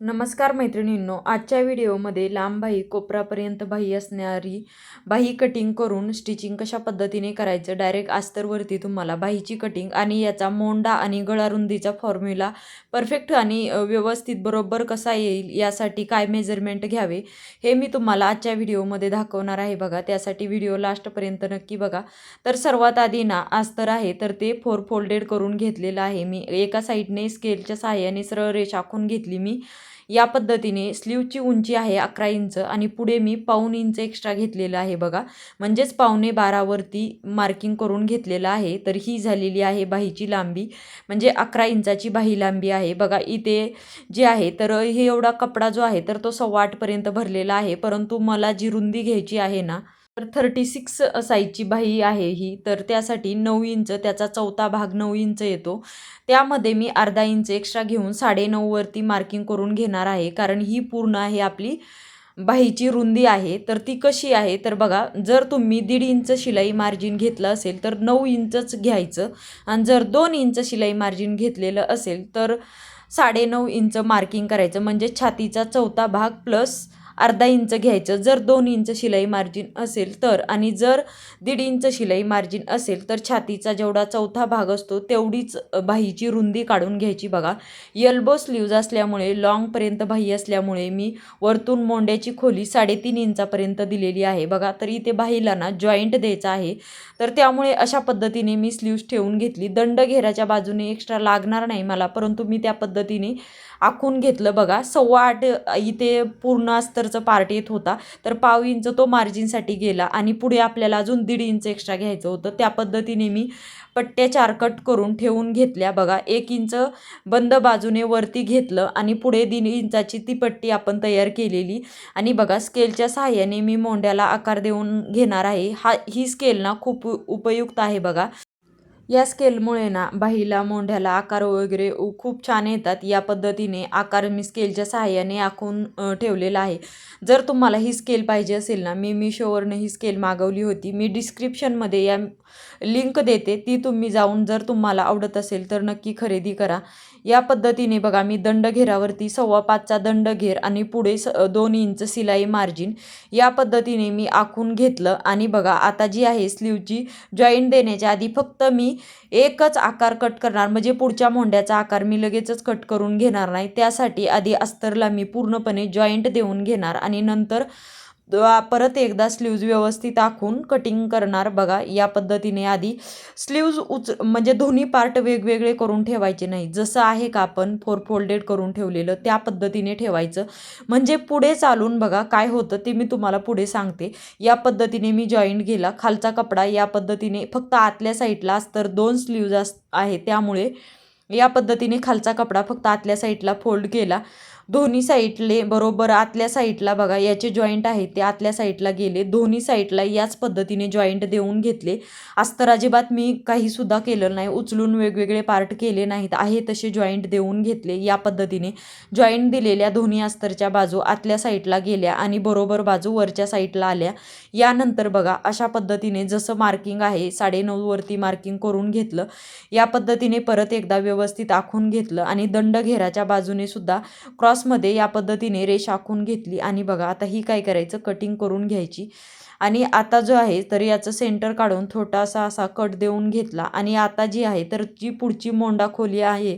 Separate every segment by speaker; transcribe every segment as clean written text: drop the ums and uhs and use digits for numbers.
Speaker 1: नमस्कार मैत्रिणींनो, आजच्या व्हिडिओमध्ये लांब बाही कोपरापर्यंत बाही असणारी बाही कटिंग करून स्टिचिंग कशा पद्धतीने करायचं डायरेक्ट अस्तरवरती तुम्हाला बाहीची कटिंग आणि याचा मोंडा आणि गळा रुंदीचा फॉर्म्युला परफेक्ट आणि व्यवस्थित बरोबर कसा येईल यासाठी काय मेजरमेंट घ्यावे हे मी तुम्हाला आजच्या व्हिडिओमध्ये दाखवणार आहे. बघा, त्यासाठी व्हिडिओ लास्टपर्यंत नक्की बघा. तर सर्वात आधी ना अस्तर आहे तर ते 4 फोल्डेड करून घेतलेलं आहे. मी एका साईडने स्केलच्या सहाय्याने सरळ रेषा आखून घेतली. मी या पद्धतीने स्लीवची उंची आहे 11 इंच आणि पुढे मी पाऊण इंच एक्स्ट्रा घेतलेलं आहे. बघा, म्हणजेच 11.25 वरती मार्किंग करून घेतलेलं आहे. तर ही झालेली आहे बाहीची लांबी, म्हणजे 11 इंचाची बाही लांबी आहे. बघा, इथे जे आहे तर हे एवढा कपडा जो आहे तर तो 8.25 पर्यंत भरलेला आहे. परंतु मला जी रुंदी घ्यायची आहे ना तर 36 साईजची बाही आहे ही. तर त्यासाठी 9 इंच, त्याचा चौथा भाग 9 इंच येतो. त्यामध्ये मी अर्धा इंच एक्स्ट्रा घेऊन 9.5 वरती मार्किंग करून घेणार आहे. कारण ही पूर्ण आहे आपली बाहीची रुंदी आहे. तर ती कशी आहे तर बघा, जर तुम्ही 1.5 इंच शिलाई मार्जिन घेतलं असेल तर 9 इंचच घ्यायचं आणि जर 2 इंच शिलाई मार्जिन घेतलेलं असेल तर 9.5 इंच मार्किंग करायचं. म्हणजे छातीचा चौथा भाग प्लस अर्धा इंच घ्यायचं जर 2 इंच शिलाई मार्जिन असेल तर. आणि जर 1.5 इंच शिलाई मार्जिन असेल तर छातीचा जेवढा चौथा भाग असतो तेवढीच बाहीची रुंदी काढून घ्यायची. बघा, एल्बो स्लीव्ज असल्यामुळे लॉंगपर्यंत बाही असल्यामुळे मी वरतून मोंड्याची खोली 3.5 इंचापर्यंत दिलेली आहे. बघा, तर इथे बाहीला ना जॉईंट द्यायचा आहे. तर त्यामुळे अशा पद्धतीने मी स्लीव्ज ठेवून घेतली. दंड घेराच्या बाजूने एक्स्ट्रा लागणार नाही मला, परंतु मी त्या पद्धतीने आखून घेतलं. बघा, 8.25 इथे पूर्ण अस्तरचं पार्ट येत होता तर पाव इंच तो मार्जिनसाठी गेला आणि पुढे आपल्याला अजून 1.5 इंच एक्स्ट्रा घ्यायचं होतं. त्या पद्धतीने मी पट्ट्या 4 कट करून ठेवून घेतल्या. बघा, 1 इंच बंद बाजूने वरती घेतलं आणि पुढे 1.5 इंचाची ती पट्टी आपण तयार केलेली. आणि बघा, स्केलच्या सहाय्याने मी मोंड्याला आकार देऊन घेणार आहे. ही स्केल ना खूप उपयुक्त आहे. बघा, या स्केलमुळे ना बाहीला मोंढ्याला आकार वगैरे खूप छान येतात. या पद्धतीने आकार मी स्केलच्या सहाय्याने आखून ठेवलेला आहे. जर तुम्हाला ही स्केल पाहिजे असेल ना, मी मिशोवरनं ही स्केल मागवली होती. मी डिस्क्रिप्शनमध्ये या लिंक देते, ती तुम्ही जाऊन जर तुम्हाला आवडत असेल तर नक्की खरेदी करा. या पद्धतीने बघा, मी दंड घेरावरती 5.25चा दंड घेर आणि पुढे 2 इंच शिलाई मार्जिन या पद्धतीने मी आखून घेतलं. आणि बघा, आता जी आहे स्लीवची जॉईंट देण्याच्या आधी फक्त मी एकच आकार कट करणार, म्हणजे पुढच्या मोंड्याचा आकार मी लगेचच कट करून घेणार नाही. त्यासाठी आधी अस्तरला मी पूर्णपणे जॉईंट देऊन घेणार आणि नंतर परत एकदा स्लीव्ज व्यवस्थित आखून कटिंग करणार. बघा, या पद्धतीने आधी स्लीव्ज म्हणजे दोन्ही पार्ट वेगवेगळे करून ठेवायचे नाही. जसं आहे का आपण 4 फोल्डेड करून ठेवलेलं त्या पद्धतीने ठेवायचं. म्हणजे पुढे चालून बघा काय होतं ते मी तुम्हाला पुढे सांगते. या पद्धतीने मी जॉईंट केला. खालचा कपडा या पद्धतीने फक्त आतल्या साईडला अस्तर 2 स्लीव्ज आहे त्यामुळे या पद्धतीने खालचा कपडा फक्त आतल्या साईडला फोल्ड केला. दोन्ही साईडले बरोबर आतल्या साईडला बघा याचे जॉईंट आहेत ते आतल्या साईडला गेले. दोन्ही साईडला याच पद्धतीने जॉईंट देऊन घेतले. अस्तर अजिबात मी काहीसुद्धा केलं नाही, उचलून वेगवेगळे पार्ट केले नाहीत, आहे तसे जॉईंट देऊन घेतले. या पद्धतीने जॉईंट दिलेल्या दोन्ही अस्तरच्या बाजू आतल्या साईडला गेल्या आणि बरोबर बाजू वरच्या साईडला आल्या. यानंतर बघा, अशा पद्धतीने जसं मार्किंग आहे 9.5 वरती मार्किंग करून घेतलं. या पद्धतीने परत एकदा व्यवस्थित आखून घेतलं आणि दंड घेराच्या बाजूने सुद्धा क्रॉसमध्ये या पद्धतीने रेष आखून घेतली. आणि बघा, आता ही काय करायचं, कटिंग करून घ्यायची. आणि आता जो आहे तर याचं सेंटर काढून छोटासा असा कट देऊन घेतला. आणि आता जी आहे तर जी पुढची मोंडा खोली आहे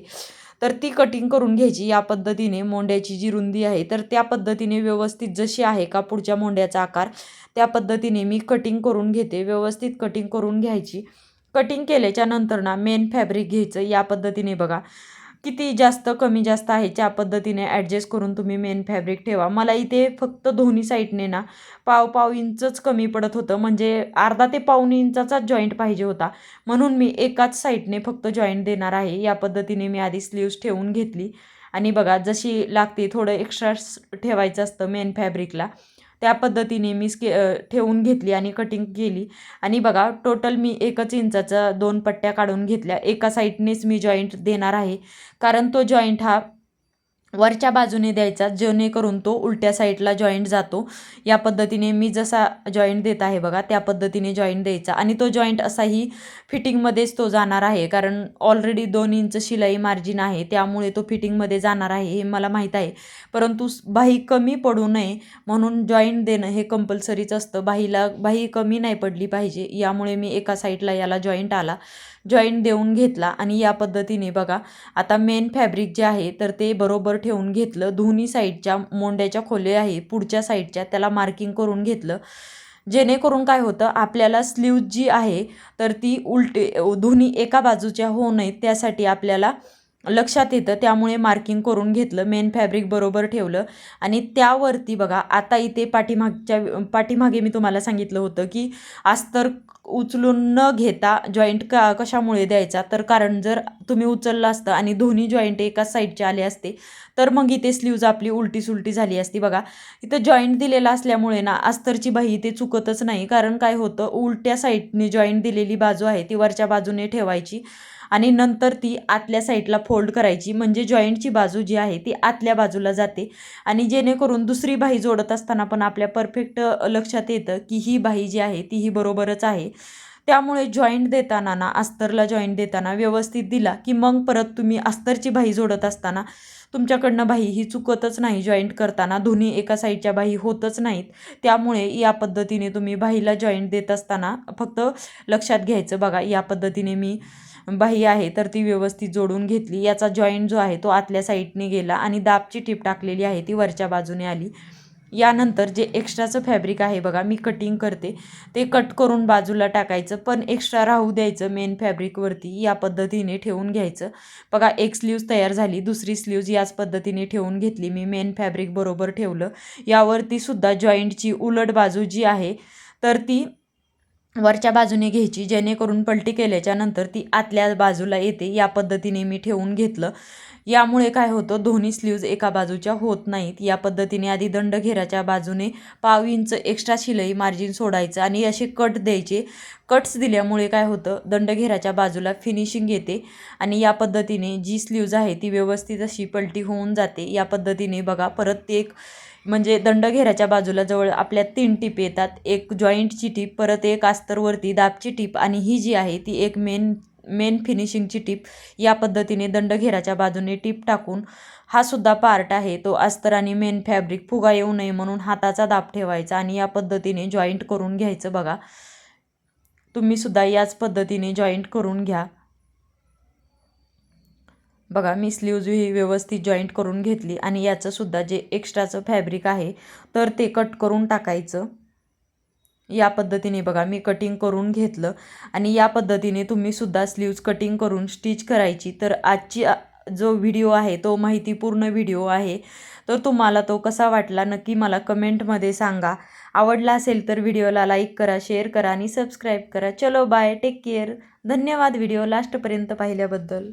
Speaker 1: तर ती कटिंग करून घ्यायची. या पद्धतीने मोंड्याची जी रुंदी आहे तर त्या पद्धतीने व्यवस्थित जशी आहे का पुढच्या मोंड्याचा आकार त्या पद्धतीने मी कटिंग करून घेते. व्यवस्थित कटिंग करून घ्यायची. कटिंग केल्याच्या नंतर ना मेन फॅब्रिक घ्यायचं. या पद्धतीने बघा, किती जास्त कमी जास्त आहे त्या पद्धतीने ॲडजस्ट करून तुम्ही मेन फॅब्रिक ठेवा. मला इथे फक्त दोन्ही साईडने ना पाव इंचच कमी पडत होतं, म्हणजे अर्धा ते पाऊण इंचाचाच जॉईंट पाहिजे होता, म्हणून मी एकाच साईडने फक्त जॉईंट देणार आहे. या पद्धतीने मी आधी स्लीव्ज ठेवून घेतली. आणि बघा, जशी लागते थोडं एक्स्ट्रा ठेवायचं असतं मेन फॅब्रिकला, त्या पद्धतीने मी ठेवून घेतली आणि कटिंग केली. आणि बघा, टोटल मी 1 इंचाचा 2 पट्ट्या काढून घेतल्या. एका साईडनेच मी जॉईंट देणार आहे, कारण तो जॉईंट हा वरच्या बाजूने द्यायचा, जेणेकरून तो उलट्या साईडला जॉईंट जातो. या पद्धतीने मी जसा जॉईंट देत आहे बघा, त्या पद्धतीने जॉईंट द्यायचा आणि तो जॉईंट असाही फिटिंगमध्येच तो जाणार आहे, कारण ऑलरेडी 2 इंच शिलाई मार्जिन आहे, त्यामुळे तो फिटिंगमध्ये जाणार आहे हे मला माहीत आहे. परंतु बाही कमी पडू नये म्हणून जॉईंट देणं हे कंपल्सरीच असतं. बाही कमी नाही पडली पाहिजे, यामुळे मी एका साईडला याला जॉईंट देऊन घेतला आणि या पद्धतीने बघा आता मेन फॅब्रिक जे आहे तर ते बरोबर ठेवून घेतलं. दोन्ही साईडच्या मोंड्याच्या खोल्या आहे पुढच्या साईडच्या, त्याला मार्किंग करून घेतलं. जेणेकरून काय होतं, आपल्याला स्लीव्ज जी आहे तर ती दोन्ही एका बाजूच्या होऊ नयेत, त्यासाठी आपल्याला लक्षात येतं. त्यामुळे मार्किंग करून घेतलं, मेन फॅब्रिक बरोबर ठेवलं आणि त्यावरती बघा आता इथे पाठीमागे मी तुम्हाला सांगितलं होतं की अस्तर उचलून न घेता जॉईंट कशामुळे द्यायचा, तर कारण जर तुम्ही उचललं असतं आणि दोन्ही जॉईंट एकाच साईडचे आले असते तर मग इथे स्लीव्ज आपली उलटी सुलटी झाली असती. बघा इथं जॉईंट दिलेला असल्यामुळे ना अस्तरची बाही इथे चुकतच नाही, कारण काय होतं, उलट्या साईडने जॉईंट दिलेली बाजू आहे ती वरच्या बाजूने ठेवायची आणि नंतर ती आतल्या साईडला फोल्ड करायची, म्हणजे जॉईंटची बाजू जी आहे ती आतल्या बाजूला जाते आणि जेणेकरून दुसरी बाही जोडत असताना पण आपल्या परफेक्ट लक्षात येतं की ही बाही जी आहे ती ही बरोबरच आहे. त्यामुळे जॉईंट देताना ना, अस्तरला जॉईंट देताना व्यवस्थित दिला की मग परत तुम्ही अस्तरची बाही जोडत असताना तुमच्याकडनं बाही ही चुकतच नाही. जॉईंट करताना दोन्ही एका साईडच्या बाही होतच नाहीत. त्यामुळे या पद्धतीने तुम्ही बाहीला जॉईंट देत असताना फक्त लक्षात घ्यायचं. बघा या पद्धतीने मी बाही आहे तर ती व्यवस्थित जोडून घेतली. याचा जॉईंट जो आहे तो आतल्या साईडने गेला आणि दाबची टीप टाकलेली आहे ती वरच्या बाजूने आली. यानंतर जे एक्स्ट्राचं फॅब्रिक आहे बघा, मी कटिंग करते ते कट करून बाजूला टाकायचं, पण एक्स्ट्रा राहू द्यायचं मेन फॅब्रिकवरती. या पद्धतीने ठेवून घ्यायचं. बघा एक स्लीव्ज तयार झाली, दुसरी स्लीव्ज याच पद्धतीने ठेवून घेतली मी, मेन फॅब्रिक बरोबर ठेवलं. यावरती सुद्धा जॉईंटची उलट बाजू जी आहे तर ती वरच्या बाजूने घ्यायची, जेणेकरून पलटी केल्याच्या नंतर ती आतल्या बाजूला येते. या पद्धतीने मी ठेवून घेतलं. यामुळे काय होतं, दोन्ही स्लीव्ज एका बाजूच्या होत नाहीत. या पद्धतीने आधी दंडघेराच्या बाजूने 1/2 इंच एक्स्ट्रा शिलाई मार्जिन सोडायचं आणि असे कट द्यायचे. कट्स दिल्यामुळे काय होतं, दंडघेराच्या बाजूला फिनिशिंग येते आणि या पद्धतीने जी स्लीव्ज आहे ती व्यवस्थित अशी पलटी होऊन जाते. या पद्धतीने बघा परत एक म्हणजे दंडघेराच्या बाजूला जवळ आपल्या 3 टीप येतात, एक जॉईंटची टीप, परत एक अस्तरवरती दाबची टीप आणि ही जी आहे ती एक मेन फिनिशिंगची टीप. या पद्धतीने दंडघेराच्या बाजूने टीप टाकून हा सुद्धा पार्ट आहे तो अस्तर आणि मेन फॅब्रिक फुगा येऊ नये म्हणून हाताचा दाब ठेवायचा आणि या पद्धतीने जॉईंट करून घ्यायचं. बघा तुम्ही सुद्धा याच पद्धतीने जॉईंट करून घ्या. बघा मी स्लीव्ज ही व्यवस्थित जॉईंट करून घेतली आणि याचं सुद्धा जे एक्स्ट्राचं फॅब्रिक आहे तर ते कट करून टाकायचं. या पद्धतीने बघा मी कटिंग करून घेतलं आणि या पद्धतीने तुम्ही सुद्धा स्लीव्ज कटिंग करून स्टिच करायची. तर आजची जो व्हिडिओ आहे तो माहितीपूर्ण व्हिडिओ आहे, तर तुम्हाला तो कसा वाटला नक्की मला कमेंटमध्ये सांगा. आवडला असेल तर व्हिडिओला लाईक करा, शेअर करा आणि सबस्क्राईब करा. चलो बाय, टेक केअर. धन्यवाद व्हिडिओ लास्टपर्यंत पाहिल्याबद्दल.